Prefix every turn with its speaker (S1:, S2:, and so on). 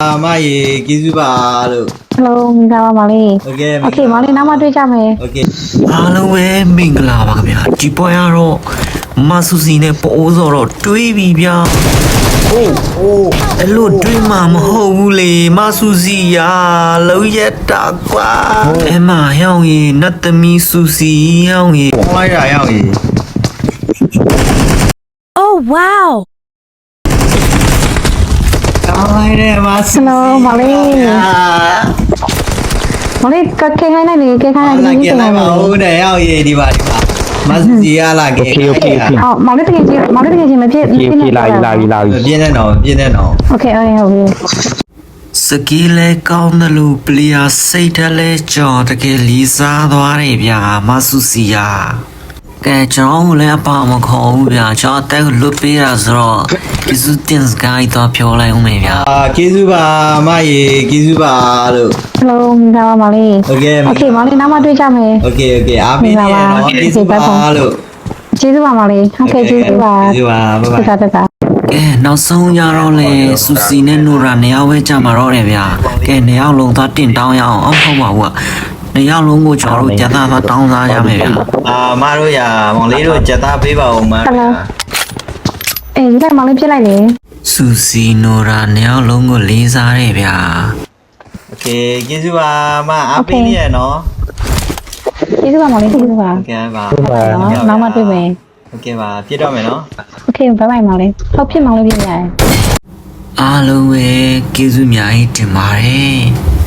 S1: မရေကျေးဇူးပါလို့
S2: Hello မင်္ဂလာပါမောင်လေး
S1: Okay
S2: မောင်လေးနောက်မှတွေ့ကြမယ်
S1: Okay
S3: အားလုံးပဲမင်္ဂလာပါခင်ဗျာဒီပွဲကတော့မဆူစီနဲ့ပိုးစော်တော့တွေးပြီဗျာအိုးအဲ့လိုတွေးမှမဟုတ်ဘူးလေမဆူစီယာလုံးရက်တာကွာအဲ့မဟောင်းရီနတ်သမီးဆူစီဟောင်းရီ
S1: ဟောလိုက်တာရောက်ရေ
S4: Oh wow!
S1: ကောင်းလိုက်တယ်မဆူ
S2: Hello မောင်လေးကခဲခိုင်းလိုက်လေခဲခိုင်းလိုက်
S1: လာ
S2: လေ
S1: ကြလိုက်ပါဦးတဲ့ရောက်ရေဒီပါမဆူစီရလာကေ
S5: Okay
S2: အော်မောင်လေးတကယ်ချင်းမဖြစ်
S5: ပြေးလာပြီ
S1: ပြင်းနေတော့
S2: Okay ဟုတ်ပြီ
S3: စကီလဲကောင်းတယ်လို့ပလီယာစိတ်ထက်လဲကြော်တကယ်လီစားသွားတယ်ဗျာမဆူစီယာကဲကျွန်တော်လည်းအပါမခေါ်ဘူးဗျာကျွန်တော်တက်လွတ်ပေးတာဆိုတော့ကျေးဇူးတင်စကားတော့ပြောလိုက်ဦးမယ်ဗျာ
S1: ကျေးဇူးပါမရေကျေးဇူးပါလို့
S2: Hello မင်္ဂလာပါမောင်လေး
S1: Okay
S2: မောင်လေးနောက်မှတွေ့ကြမယ်
S1: Okay အားပေးနေနော်ကျေးဇူးပါလို့
S2: ကျေးဇူးပါမောင်လေးကျေးဇူးပါ
S1: ကျေးဇူးပါဘိုင်
S2: တက်တာ
S3: ကဲနောက်ဆုံးရတော့လေစူစီနဲ့နိုရာနေရာဝဲကြမှာတော့တယ်ဗျာကဲနေရာလုံးသားတင်တောင်းရအောင်အောင်ဟုတ်ပါဘူးနေရာလုံးကိုကျွန်တော်တို့ကြက်သားတောင်းစားရမယ်ဗျာ
S1: မတို့ရမောင်လေးတို့ကြက်သားပေးပါဦးမ
S2: အေးဒီလိုက်မောင်လေးပြစ်လိုက်လေ
S3: စူစီနိုရာနေရာလုံးကိုလေးစားတယ်ဗျာ
S1: Okay ကျေးဇူးပါမအားပေးနေရနော်
S2: ကျေးဇူးပါမောင်လေးကျေးဇူးပါ
S1: Okay ပါ
S2: နောက်မှတွေ့မယ်
S1: Okay ပါပြစ်တော့မယ်နော်
S2: Okay ဘိုင်ဘိုင်မောင်လေးဟုတ်ဖြစ်မောင်လေးပြရတယ်
S3: အားလုံးပဲကျေးဇူးများကြီးတင်ပါတယ်